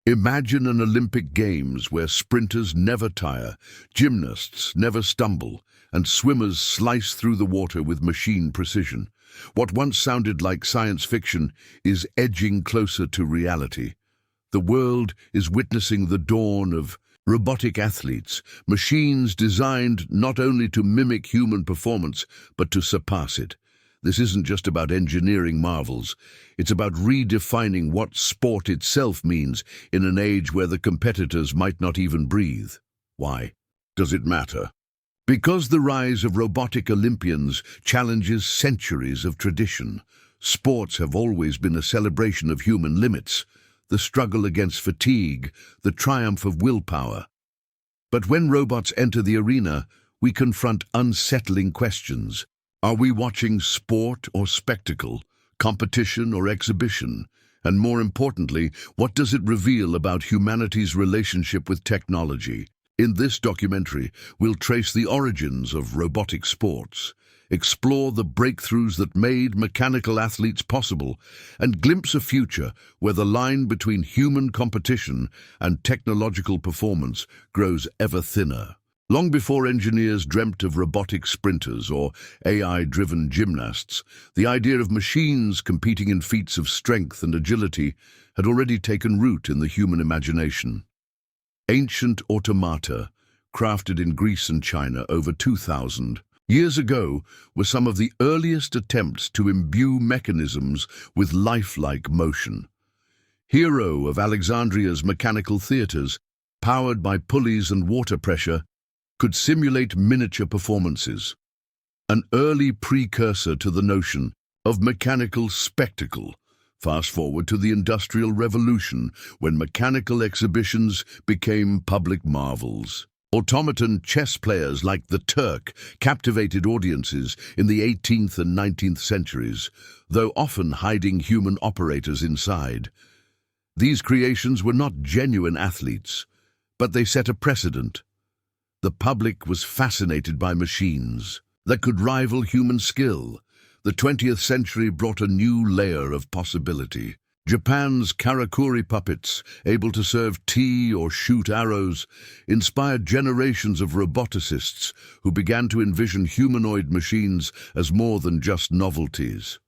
Imagine an Olympic Games where sprinters never tire, gymnasts never stumble, and swimmers slice through the water with machine precision. What once sounded like science fiction is edging closer to reality. The world is witnessing the dawn of robotic athletes, machines designed not only to mimic human performance, but to surpass it. This isn't just about engineering marvels. It's about redefining what sport itself means in an age where the competitors might not even breathe. Why does it matter? Because the rise of robotic Olympians challenges centuries of tradition. Sports have always been a celebration of human limits, the struggle against fatigue, the triumph of willpower. But when robots enter the arena, we confront unsettling questions. Are we watching sport or spectacle, competition or exhibition? And more importantly, what does it reveal about humanity's relationship with technology? In this documentary, we'll trace the origins of robotic sports, explore the breakthroughs that made mechanical athletes possible, and glimpse a future where the line between human competition and technological performance grows ever thinner. Long before engineers dreamt of robotic sprinters or AI-driven gymnasts, the idea of machines competing in feats of strength and agility had already taken root in the human imagination. Ancient automata, crafted in Greece and China over 2,000 years ago, were some of the earliest attempts to imbue mechanisms with lifelike motion. Hero of Alexandria's mechanical theatres, powered by pulleys and water pressure, could simulate miniature performances, an early precursor to the notion of mechanical spectacle. Fast forward to the Industrial Revolution, when mechanical exhibitions became public marvels. Automaton chess players like the Turk captivated audiences in the 18th and 19th centuries, though often hiding human operators inside. These creations were not genuine athletes, but they set a precedent. The public was fascinated by machines that could rival human skill. The 20th century brought a new layer of possibility. Japan's karakuri puppets, able to serve tea or shoot arrows, inspired generations of roboticists who began to envision humanoid machines as more than just novelties.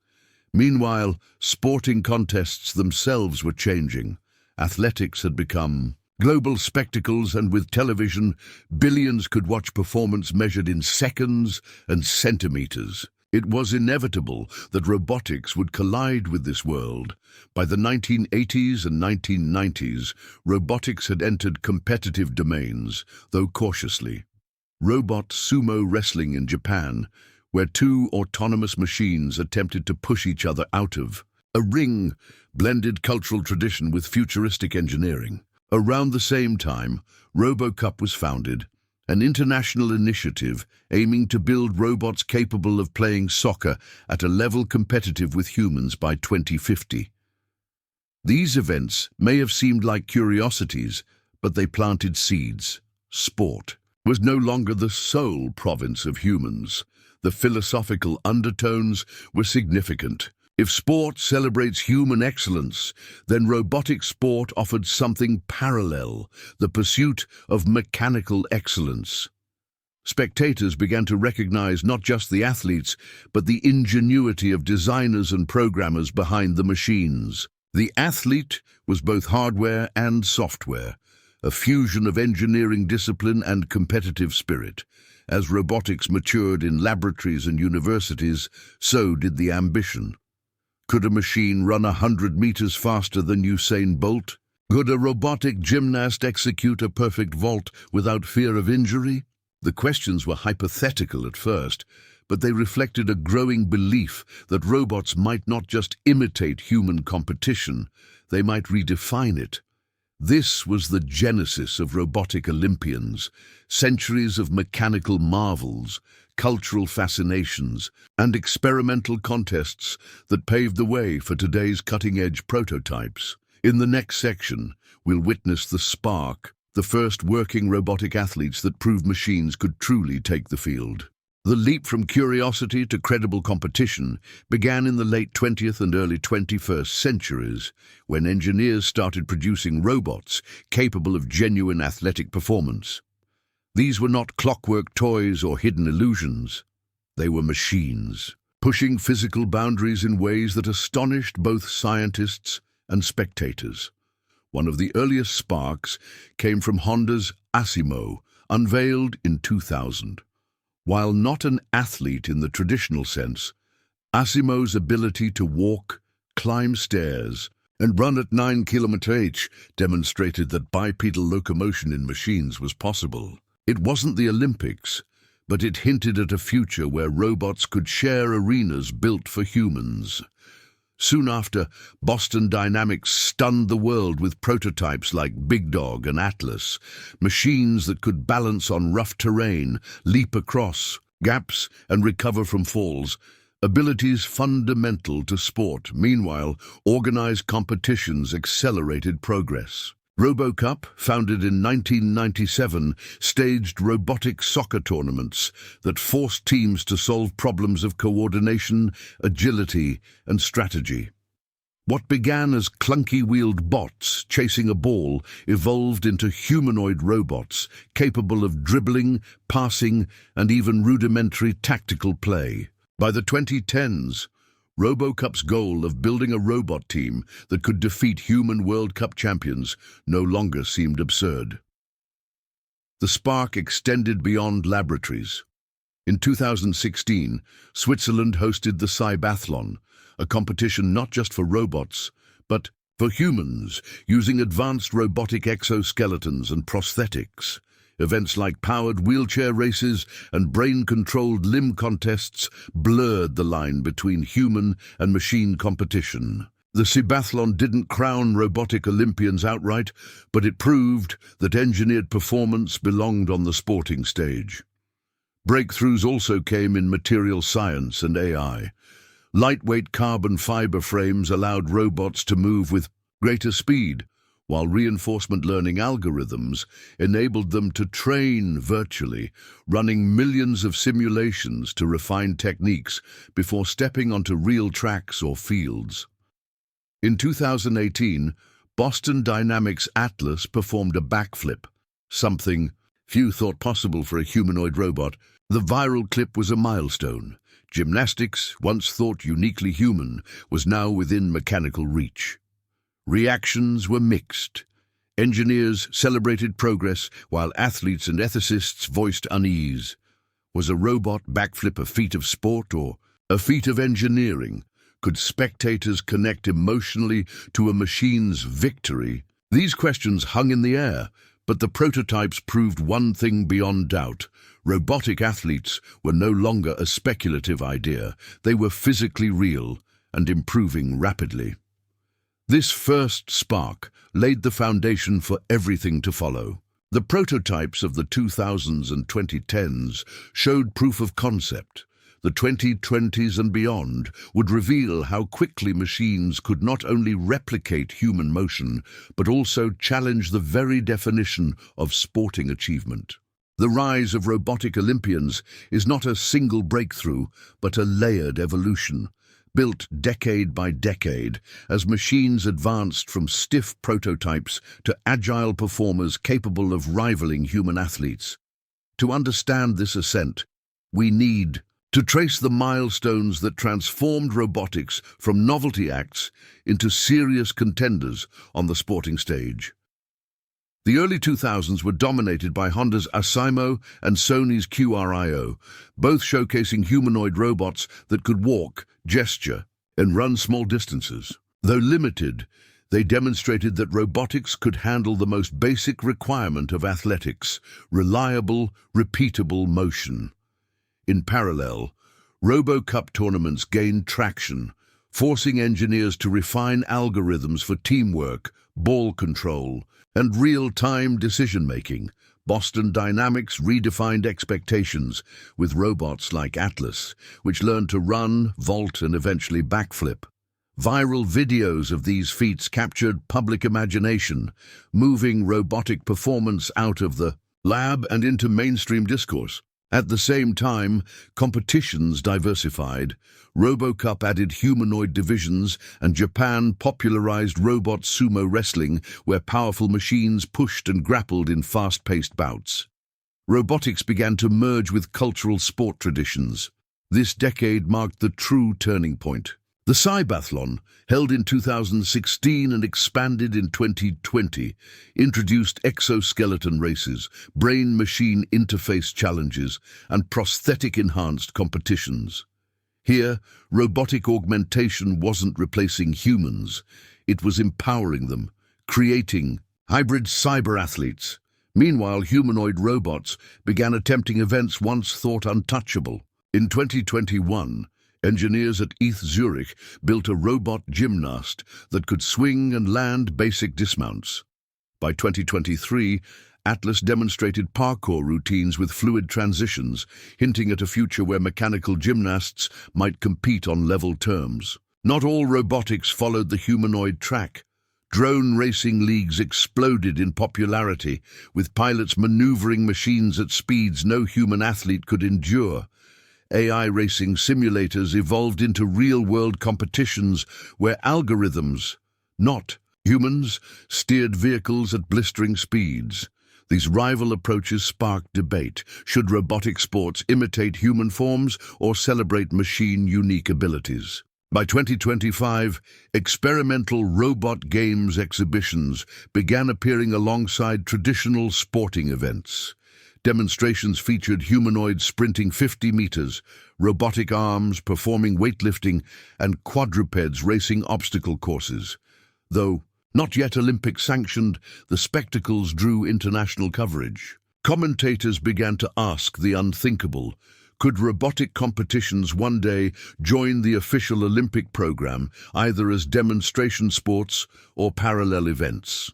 Meanwhile, sporting contests themselves were changing. Athletics had become global spectacles, and with television, billions could watch performance measured in seconds and centimeters. It was inevitable that robotics would collide with this world. By the 1980s and 1990s, robotics had entered competitive domains, though cautiously. Robot sumo wrestling in Japan, where two autonomous machines attempted to push each other out of a ring, blended cultural tradition with futuristic engineering. Around the same time, RoboCup was founded, an international initiative aiming to build robots capable of playing soccer at a level competitive with humans by 2050. These events may have seemed like curiosities, but they planted seeds. Sport was no longer the sole province of humans. The philosophical undertones were significant. If sport celebrates human excellence, then robotic sport offered something parallel, the pursuit of mechanical excellence. Spectators began to recognize not just the athletes, but the ingenuity of designers and programmers behind the machines. The athlete was both hardware and software, a fusion of engineering discipline and competitive spirit. As robotics matured in laboratories and universities, so did the ambition. Could a machine run 100 meters faster than Usain Bolt? Could a robotic gymnast execute a perfect vault without fear of injury? The questions were hypothetical at first, but they reflected a growing belief that robots might not just imitate human competition, they might redefine it. This was the genesis of Robotic Olympians, centuries of mechanical marvels, cultural fascinations, and experimental contests that paved the way for today's cutting-edge prototypes. In the next section, we'll witness the spark, the first working robotic athletes that proved machines could truly take the field. The leap from curiosity to credible competition began in the late 20th and early 21st centuries, when engineers started producing robots capable of genuine athletic performance. These were not clockwork toys or hidden illusions. They were machines, pushing physical boundaries in ways that astonished both scientists and spectators. One of the earliest sparks came from Honda's Asimo, unveiled in 2000. While not an athlete in the traditional sense, Asimo's ability to walk, climb stairs, and run at 9 km/h demonstrated that bipedal locomotion in machines was possible. It wasn't the Olympics, but it hinted at a future where robots could share arenas built for humans. Soon after, Boston Dynamics stunned the world with prototypes like Big Dog and Atlas, machines that could balance on rough terrain, leap across gaps, and recover from falls, abilities fundamental to sport. Meanwhile, organized competitions accelerated progress. RoboCup, founded in 1997, staged robotic soccer tournaments that forced teams to solve problems of coordination, agility, and strategy. What began as clunky-wheeled bots chasing a ball evolved into humanoid robots capable of dribbling, passing, and even rudimentary tactical play. By the 2010s, RoboCup's goal of building a robot team that could defeat human World Cup champions no longer seemed absurd. The spark extended beyond laboratories. In 2016, Switzerland hosted the Cybathlon, a competition not just for robots, but for humans, using advanced robotic exoskeletons and prosthetics. Events like powered wheelchair races and brain-controlled limb contests blurred the line between human and machine competition. The Cybathlon didn't crown robotic Olympians outright, but it proved that engineered performance belonged on the sporting stage. Breakthroughs also came in material science and AI. Lightweight carbon fiber frames allowed robots to move with greater speed, while reinforcement learning algorithms enabled them to train virtually, running millions of simulations to refine techniques before stepping onto real tracks or fields. In 2018, Boston Dynamics Atlas performed a backflip, something few thought possible for a humanoid robot. The viral clip was a milestone. Gymnastics, once thought uniquely human, was now within mechanical reach. Reactions were mixed. Engineers celebrated progress, while athletes and ethicists voiced unease. Was a robot backflip a feat of sport or a feat of engineering? Could spectators connect emotionally to a machine's victory? These questions hung in the air, but the prototypes proved one thing beyond doubt. Robotic athletes were no longer a speculative idea. They were physically real and improving rapidly. This first spark laid the foundation for everything to follow. The prototypes of the 2000s and 2010s showed proof of concept. The 2020s and beyond would reveal how quickly machines could not only replicate human motion, but also challenge the very definition of sporting achievement. The rise of robotic Olympians is not a single breakthrough, but a layered evolution, built decade by decade as machines advanced from stiff prototypes to agile performers capable of rivaling human athletes. To understand this ascent, we need to trace the milestones that transformed robotics from novelty acts into serious contenders on the sporting stage. The early 2000s were dominated by Honda's Asimo and Sony's QRIO, both showcasing humanoid robots that could walk, gesture, and run small distances. Though limited, they demonstrated that robotics could handle the most basic requirement of athletics: reliable, repeatable motion. In parallel, RoboCup tournaments gained traction, forcing engineers to refine algorithms for teamwork, ball control, and real-time decision-making. Boston Dynamics redefined expectations with robots like Atlas, which learned to run, vault, and eventually backflip. Viral videos of these feats captured public imagination, moving robotic performance out of the lab and into mainstream discourse. At the same time, competitions diversified. RoboCup added humanoid divisions, and Japan popularized robot sumo wrestling, where powerful machines pushed and grappled in fast-paced bouts. Robotics began to merge with cultural sport traditions. This decade marked the true turning point. The Cybathlon, held in 2016 and expanded in 2020, introduced exoskeleton races, brain-machine interface challenges, and prosthetic-enhanced competitions. Here, robotic augmentation wasn't replacing humans, it was empowering them, creating hybrid cyber athletes. Meanwhile, humanoid robots began attempting events once thought untouchable. In 2021, engineers at ETH Zurich built a robot gymnast that could swing and land basic dismounts. By 2023, Atlas demonstrated parkour routines with fluid transitions, hinting at a future where mechanical gymnasts might compete on level terms. Not all robotics followed the humanoid track. Drone racing leagues exploded in popularity, with pilots maneuvering machines at speeds no human athlete could endure. AI racing simulators evolved into real-world competitions where algorithms, not humans, steered vehicles at blistering speeds. These rival approaches sparked debate. Should robotic sports imitate human forms or celebrate machine-unique abilities? By 2025, experimental robot games exhibitions began appearing alongside traditional sporting events. Demonstrations featured humanoids sprinting 50 meters, robotic arms performing weightlifting, and quadrupeds racing obstacle courses. Though not yet Olympic-sanctioned, the spectacles drew international coverage. Commentators began to ask the unthinkable: could robotic competitions one day join the official Olympic program, either as demonstration sports or parallel events?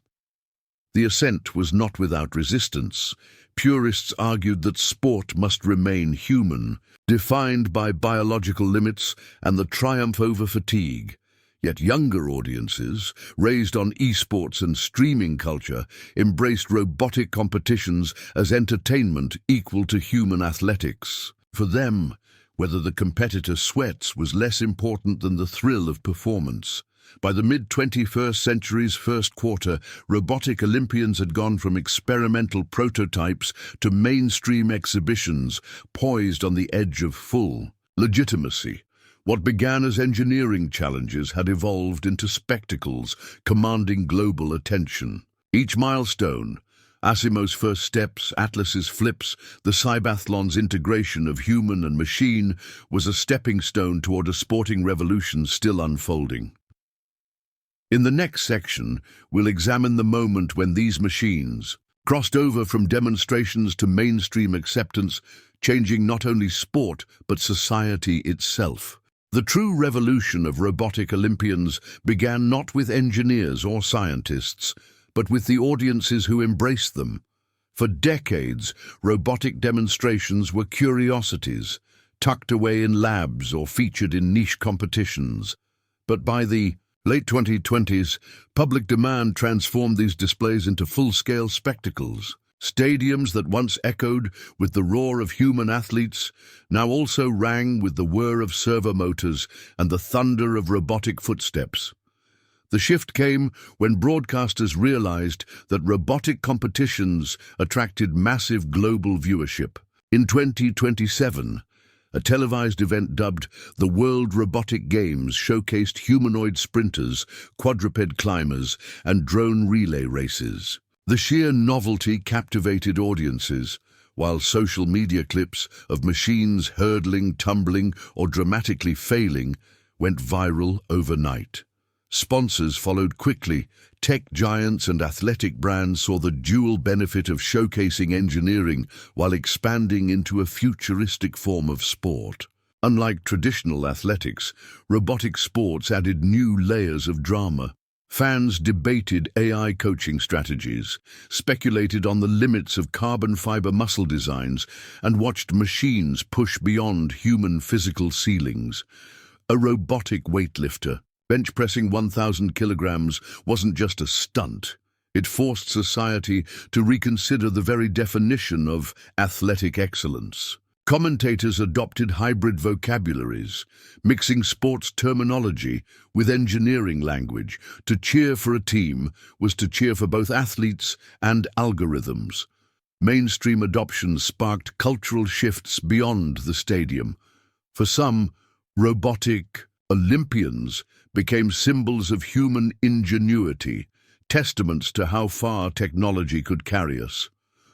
The ascent was not without resistance. Purists argued that sport must remain human, defined by biological limits and the triumph over fatigue. Yet younger audiences, raised on esports and streaming culture, embraced robotic competitions as entertainment equal to human athletics. For them, whether the competitor sweats was less important than the thrill of performance. By the mid-21st century's first quarter, Robotic Olympians had gone from experimental prototypes to mainstream exhibitions, poised on the edge of full legitimacy. What began as engineering challenges had evolved into spectacles, commanding global attention. Each milestone, Asimo's first steps, Atlas's flips, the Cybathlon's integration of human and machine, was a stepping stone toward a sporting revolution still unfolding. In the next section, we'll examine the moment when these machines crossed over from demonstrations to mainstream acceptance, changing not only sport but society itself. The true revolution of Robotic Olympians began not with engineers or scientists, but with the audiences who embraced them. For decades, robotic demonstrations were curiosities, tucked away in labs or featured in niche competitions. But by the late 2020s, public demand transformed these displays into full-scale spectacles. Stadiums that once echoed with the roar of human athletes now also rang with the whir of servo motors and the thunder of robotic footsteps. The shift came when broadcasters realized that robotic competitions attracted massive global viewership. In 2027, a televised event dubbed the World Robotic Games showcased humanoid sprinters, quadruped climbers, and drone relay races. The sheer novelty captivated audiences, while social media clips of machines hurdling, tumbling, or dramatically failing went viral overnight. Sponsors followed quickly. Tech giants and athletic brands saw the dual benefit of showcasing engineering while expanding into a futuristic form of sport. Unlike traditional athletics, robotic sports added new layers of drama. Fans debated AI coaching strategies, speculated on the limits of carbon fiber muscle designs, and watched machines push beyond human physical ceilings. A robotic weightlifter bench pressing 1,000 kilograms wasn't just a stunt. It forced society to reconsider the very definition of athletic excellence. Commentators adopted hybrid vocabularies, mixing sports terminology with engineering language. To cheer for a team was to cheer for both athletes and algorithms. Mainstream adoption sparked cultural shifts beyond the stadium. For some, robotic Olympians became symbols of human ingenuity, testaments to how far technology could carry us.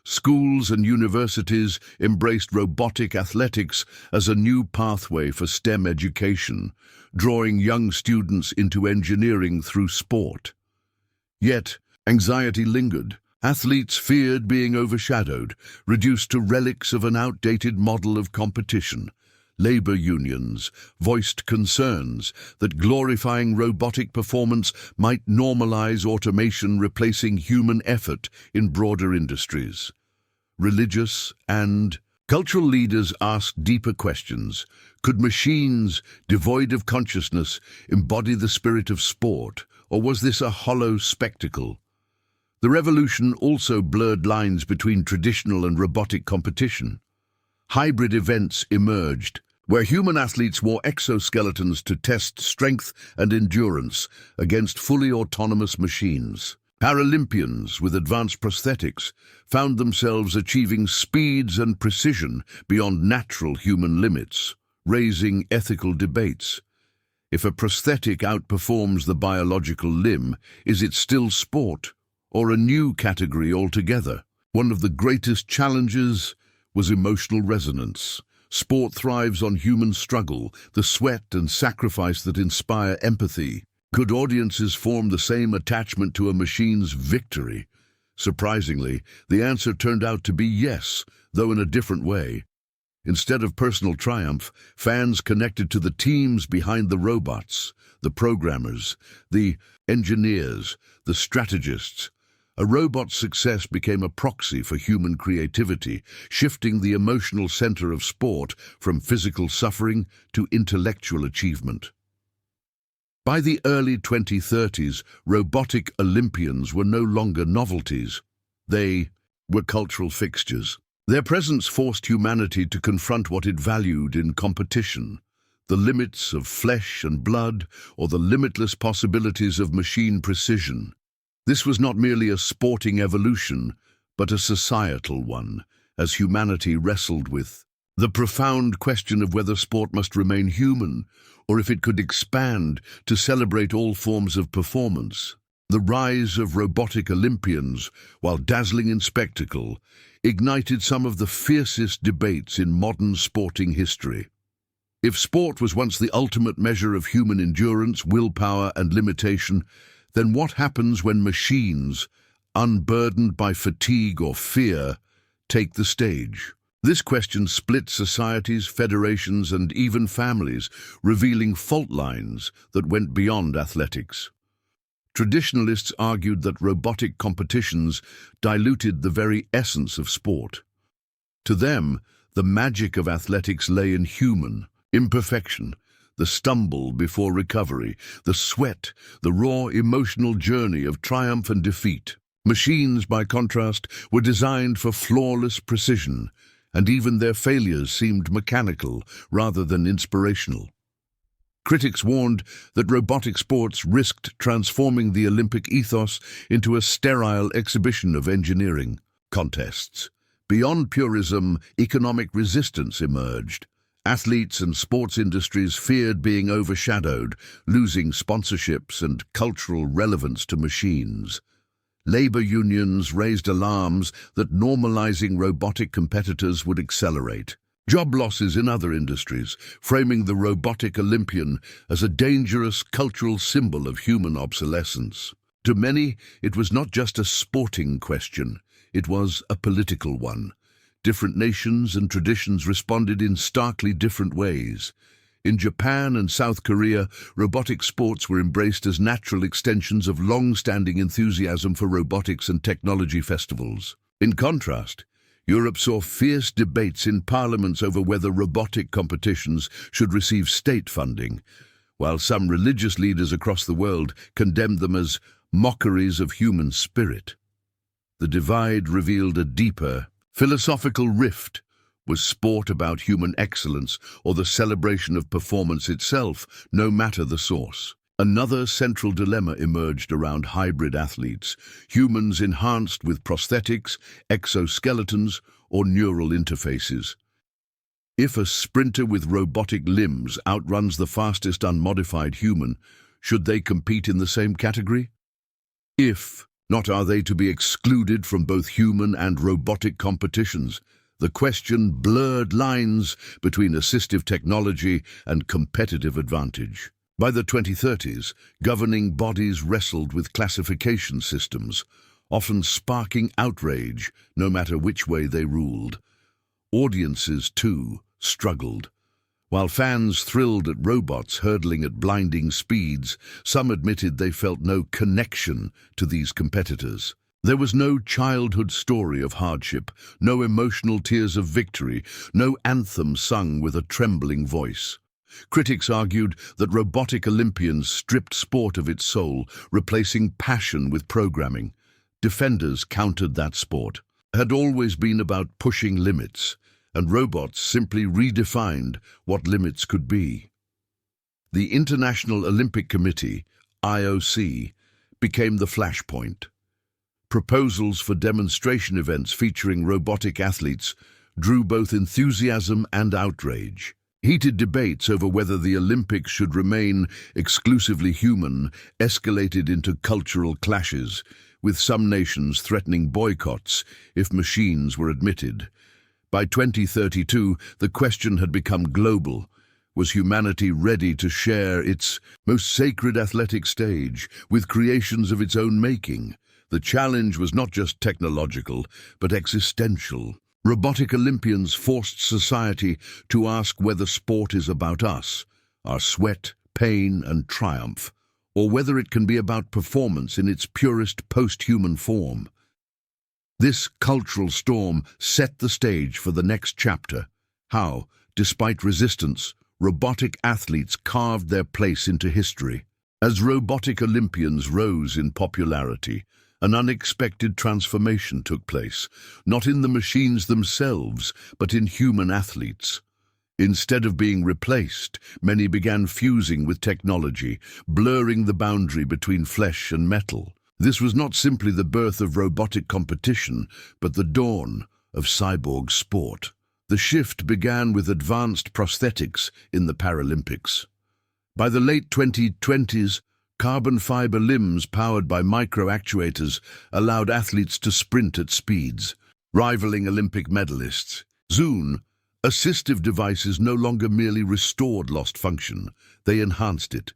Schools and universities embraced robotic athletics as a new pathway for STEM education, drawing young students into engineering through sport. Yet, anxiety lingered. Athletes feared being overshadowed, reduced to relics of an outdated model of competition. Labor unions voiced concerns that glorifying robotic performance might normalize automation replacing human effort in broader industries. Religious and cultural leaders asked deeper questions. Could machines, devoid of consciousness, embody the spirit of sport, or was this a hollow spectacle? The revolution also blurred lines between traditional and robotic competition. Hybrid events emerged, where human athletes wore exoskeletons to test strength and endurance against fully autonomous machines. Paralympians with advanced prosthetics found themselves achieving speeds and precision beyond natural human limits, raising ethical debates. If a prosthetic outperforms the biological limb, is it still sport, or a new category altogether? One of the greatest challenges was emotional resonance. Sport thrives on human struggle, the sweat and sacrifice that inspire empathy. Could audiences form the same attachment to a machine's victory? Surprisingly, the answer turned out to be yes, though in a different way. Instead of personal triumph, fans connected to the teams behind the robots, the programmers, the engineers, the strategists. A robot's success became a proxy for human creativity, shifting the emotional center of sport from physical suffering to intellectual achievement. By the early 2030s, robotic Olympians were no longer novelties. They were cultural fixtures. Their presence forced humanity to confront what it valued in competition: the limits of flesh and blood, or the limitless possibilities of machine precision. This was not merely a sporting evolution, but a societal one, as humanity wrestled with the profound question of whether sport must remain human, or if it could expand to celebrate all forms of performance. The rise of robotic Olympians, while dazzling in spectacle, ignited some of the fiercest debates in modern sporting history. If sport was once the ultimate measure of human endurance, willpower, and limitation, then what happens when machines, unburdened by fatigue or fear, take the stage? This question split societies, federations, and even families, revealing fault lines that went beyond athletics. Traditionalists argued that robotic competitions diluted the very essence of sport. To them, the magic of athletics lay in human imperfection, the stumble before recovery, the sweat, the raw emotional journey of triumph and defeat. Machines, by contrast, were designed for flawless precision, and even their failures seemed mechanical rather than inspirational. Critics warned that robotic sports risked transforming the Olympic ethos into a sterile exhibition of engineering contests. Beyond purism, economic resistance emerged. Athletes and sports industries feared being overshadowed, losing sponsorships and cultural relevance to machines. Labor unions raised alarms that normalizing robotic competitors would accelerate job losses in other industries, framing the robotic Olympian as a dangerous cultural symbol of human obsolescence. To many, it was not just a sporting question, it was a political one. Different nations and traditions responded in starkly different ways. In Japan and South Korea, robotic sports were embraced as natural extensions of long-standing enthusiasm for robotics and technology festivals. In contrast, Europe saw fierce debates in parliaments over whether robotic competitions should receive state funding, while some religious leaders across the world condemned them as mockeries of human spirit. The divide revealed a deeper, philosophical rift. Was sport about human excellence or the celebration of performance itself, no matter the source? Another central dilemma emerged around hybrid athletes, humans enhanced with prosthetics, exoskeletons, or neural interfaces. If a sprinter with robotic limbs outruns the fastest unmodified human, should they compete in the same category? If not, are they to be excluded from both human and robotic competitions? The question blurred lines between assistive technology and competitive advantage. By the 2030s, governing bodies wrestled with classification systems, often sparking outrage no matter which way they ruled. Audiences, too, struggled. While fans thrilled at robots hurtling at blinding speeds, some admitted they felt no connection to these competitors. There was no childhood story of hardship, no emotional tears of victory, no anthem sung with a trembling voice. Critics argued that Robotic Olympians stripped sport of its soul, replacing passion with programming. Defenders countered that sport had always been about pushing limits, and robots simply redefined what limits could be. The International Olympic Committee, IOC, became the flashpoint. Proposals for demonstration events featuring robotic athletes drew both enthusiasm and outrage. Heated debates over whether the Olympics should remain exclusively human escalated into cultural clashes, with some nations threatening boycotts if machines were admitted. By 2032, the question had become global. Was humanity ready to share its most sacred athletic stage with creations of its own making? The challenge was not just technological, but existential. Robotic Olympians forced society to ask whether sport is about us, our sweat, pain, and triumph, or whether it can be about performance in its purest post-human form. This cultural storm set the stage for the next chapter: how, despite resistance, robotic athletes carved their place into history. As robotic Olympians rose in popularity, an unexpected transformation took place, not in the machines themselves, but in human athletes. Instead of being replaced, many began fusing with technology, blurring the boundary between flesh and metal. This was not simply the birth of robotic competition, but the dawn of cyborg sport. The shift began with advanced prosthetics in the Paralympics. By the late 2020s, carbon fiber limbs powered by micro-actuators allowed athletes to sprint at speeds, rivaling Olympic medalists. Soon, assistive devices no longer merely restored lost function, they enhanced it.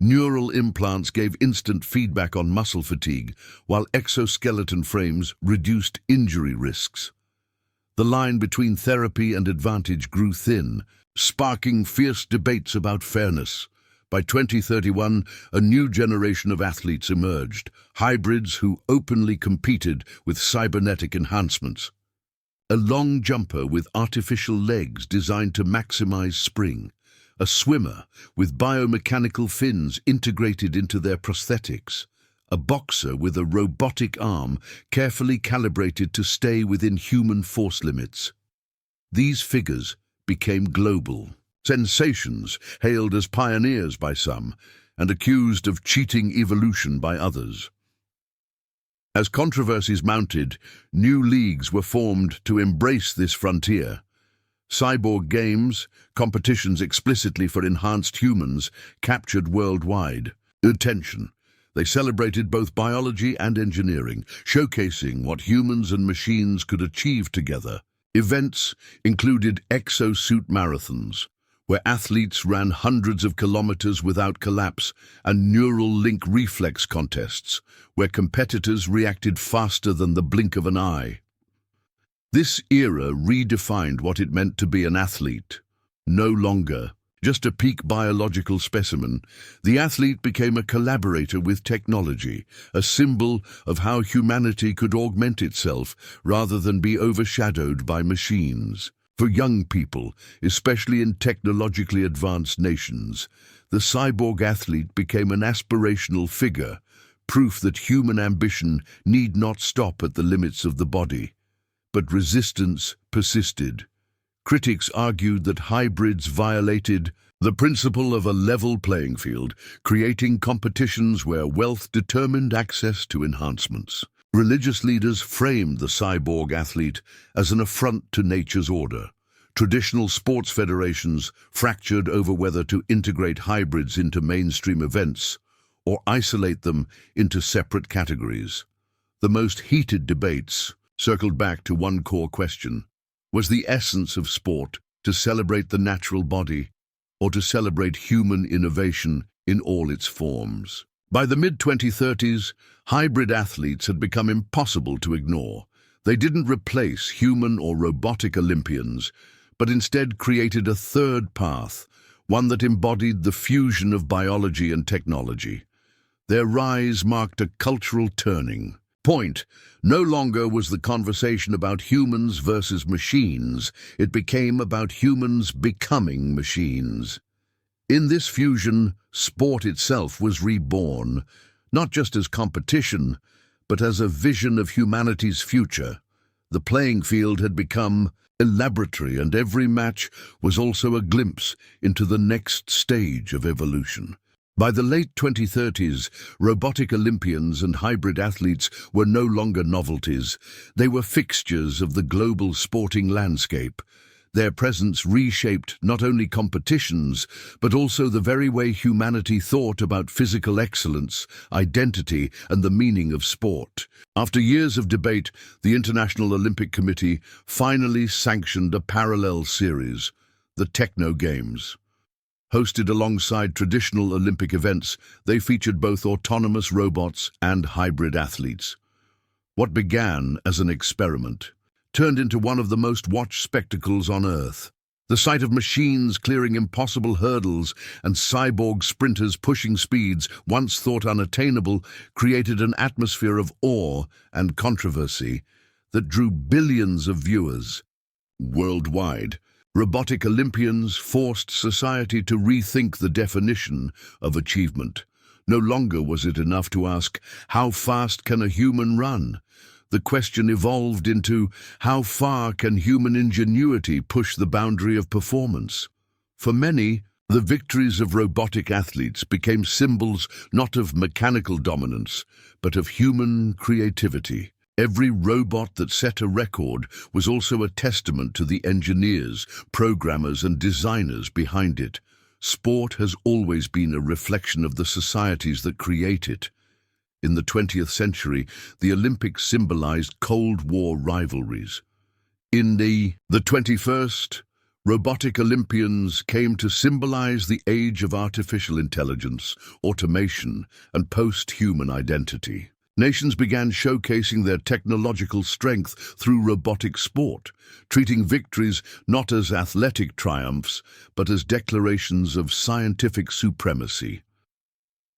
Neural implants gave instant feedback on muscle fatigue, while exoskeleton frames reduced injury risks. The line between therapy and advantage grew thin, sparking fierce debates about fairness. By 2031, a new generation of athletes emerged, hybrids who openly competed with cybernetic enhancements. A long jumper with artificial legs designed to maximize spring, a swimmer with biomechanical fins integrated into their prosthetics, a boxer with a robotic arm carefully calibrated to stay within human force limits. These figures became global sensations, hailed as pioneers by some, and accused of cheating evolution by others. As controversies mounted, new leagues were formed to embrace this frontier. Cyborg games, competitions explicitly for enhanced humans, captured worldwide attention. They celebrated both biology and engineering, showcasing what humans and machines could achieve together. Events included exosuit marathons, where athletes ran hundreds of kilometers without collapse, and neural link reflex contests, where competitors reacted faster than the blink of an eye. This era redefined what it meant to be an athlete. No longer just a peak biological specimen, the athlete became a collaborator with technology, a symbol of how humanity could augment itself rather than be overshadowed by machines. For young people, especially in technologically advanced nations, the cyborg athlete became an aspirational figure, proof that human ambition need not stop at the limits of the body. But resistance persisted. Critics argued that hybrids violated the principle of a level playing field, creating competitions where wealth determined access to enhancements. Religious leaders framed the cyborg athlete as an affront to nature's order. Traditional sports federations fractured over whether to integrate hybrids into mainstream events or isolate them into separate categories. The most heated debates circled back to one core question: was the essence of sport to celebrate the natural body or to celebrate human innovation in all its forms? By the mid-2030s, hybrid athletes had become impossible to ignore. They didn't replace human or robotic Olympians, but instead created a third path, one that embodied the fusion of biology and technology. Their rise marked a cultural turning point. No longer was the conversation about humans versus machines. It became about humans becoming machines. In this fusion, sport itself was reborn, not just as competition, but as a vision of humanity's future. The playing field had become a laboratory, and every match was also a glimpse into the next stage of evolution. By the late 2030s, robotic Olympians and hybrid athletes were no longer novelties. They were fixtures of the global sporting landscape. Their presence reshaped not only competitions, but also the very way humanity thought about physical excellence, identity, and the meaning of sport. After years of debate, the International Olympic Committee finally sanctioned a parallel series, the Techno Games. Hosted alongside traditional Olympic events, they featured both autonomous robots and hybrid athletes. What began as an experiment turned into one of the most watched spectacles on Earth. The sight of machines clearing impossible hurdles and cyborg sprinters pushing speeds once thought unattainable created an atmosphere of awe and controversy that drew billions of viewers. Worldwide, Robotic Olympians forced society to rethink the definition of achievement. No longer was it enough to ask, how fast can a human run? The question evolved into, how far can human ingenuity push the boundary of performance? For many, the victories of robotic athletes became symbols not of mechanical dominance, but of human creativity. Every robot that set a record was also a testament to the engineers, programmers, and designers behind it. Sport has always been a reflection of the societies that create it. In the 20th century, the Olympics symbolized Cold War rivalries. In the 21st, robotic Olympians came to symbolize the age of artificial intelligence, automation, and post-human identity. Nations began showcasing their technological strength through robotic sport, treating victories not as athletic triumphs, but as declarations of scientific supremacy.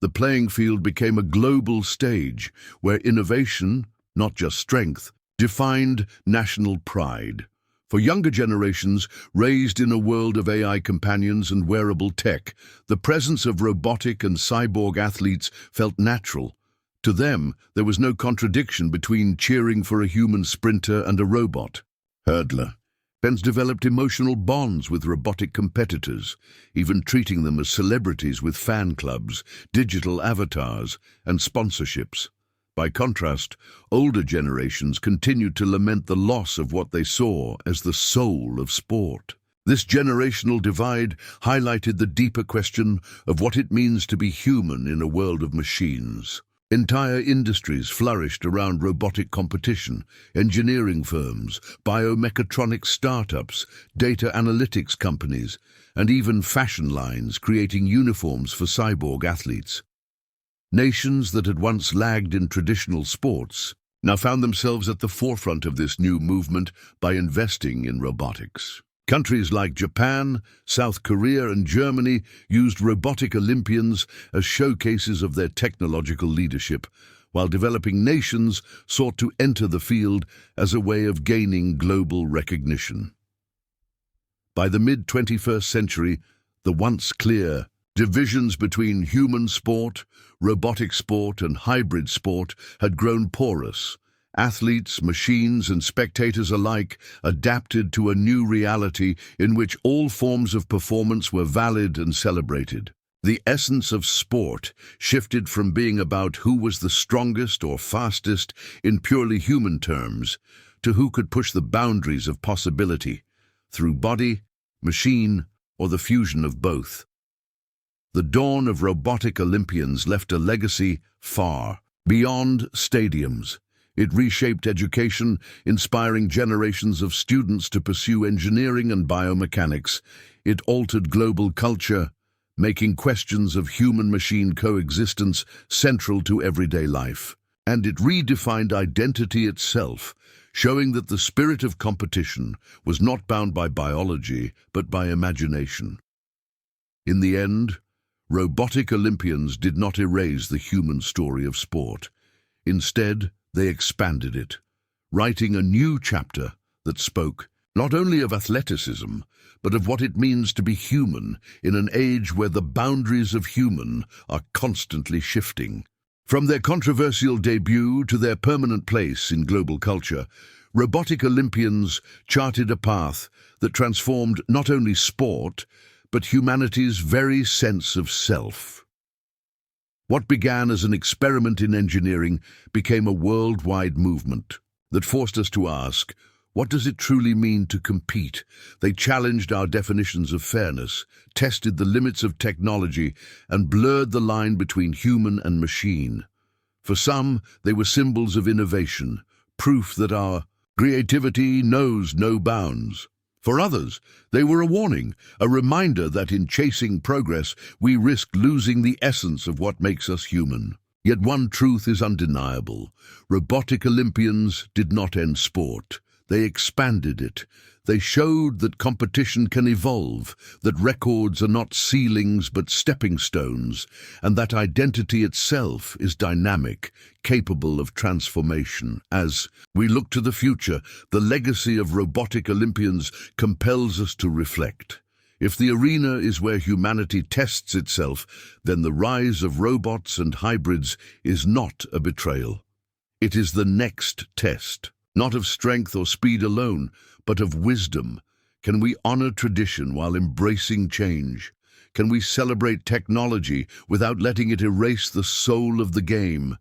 The playing field became a global stage where innovation, not just strength, defined national pride. For younger generations, raised in a world of AI companions and wearable tech, the presence of robotic and cyborg athletes felt natural. To them, there was no contradiction between cheering for a human sprinter and a robot hurdler. Fans developed emotional bonds with robotic competitors, even treating them as celebrities with fan clubs, digital avatars, and sponsorships. By contrast, older generations continued to lament the loss of what they saw as the soul of sport. This generational divide highlighted the deeper question of what it means to be human in a world of machines. Entire industries flourished around robotic competition: engineering firms, biomechatronics startups, data analytics companies, and even fashion lines creating uniforms for cyborg athletes. Nations that had once lagged in traditional sports now found themselves at the forefront of this new movement by investing in robotics. Countries like Japan, South Korea, and Germany used robotic Olympians as showcases of their technological leadership, while developing nations sought to enter the field as a way of gaining global recognition. By the mid-21st century, the once clear divisions between human sport, robotic sport, and hybrid sport had grown porous, Athletes, machines, and spectators alike adapted to a new reality in which all forms of performance were valid and celebrated. The essence of sport shifted from being about who was the strongest or fastest in purely human terms to who could push the boundaries of possibility through body, machine, or the fusion of both. The dawn of Robotic Olympians left a legacy far beyond stadiums. It reshaped education, inspiring generations of students to pursue engineering and biomechanics. It altered global culture, making questions of human-machine coexistence central to everyday life. And it redefined identity itself, showing that the spirit of competition was not bound by biology, but by imagination. In the end, Robotic Olympians did not erase the human story of sport. Instead, they expanded it, writing a new chapter that spoke not only of athleticism, but of what it means to be human in an age where the boundaries of human are constantly shifting. From their controversial debut to their permanent place in global culture, Robotic Olympians charted a path that transformed not only sport, but humanity's very sense of self. What began as an experiment in engineering became a worldwide movement that forced us to ask, what does it truly mean to compete? They challenged our definitions of fairness, tested the limits of technology, and blurred the line between human and machine. For some, they were symbols of innovation, proof that our creativity knows no bounds. For others, they were a warning, a reminder that in chasing progress, we risk losing the essence of what makes us human. Yet one truth is undeniable. Robotic Olympians did not end sport. They expanded it. They showed that competition can evolve, that records are not ceilings but stepping stones, and that identity itself is dynamic, capable of transformation. As we look to the future, the legacy of Robotic Olympians compels us to reflect. If the arena is where humanity tests itself, then the rise of robots and hybrids is not a betrayal. It is the next test, not of strength or speed alone, but of wisdom. Can we honor tradition while embracing change? Can we celebrate technology without letting it erase the soul of the game?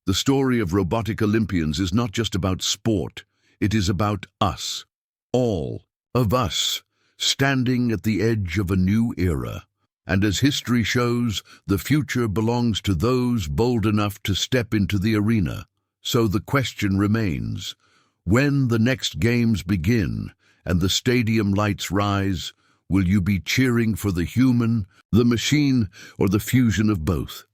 The story of Robotic Olympians is not just about sport. It is about us, all of us, standing at the edge of a new era. And as history shows, the future belongs to those bold enough to step into the arena. So the question remains, when the next games begin and the stadium lights rise, will you be cheering for the human, the machine, or the fusion of both?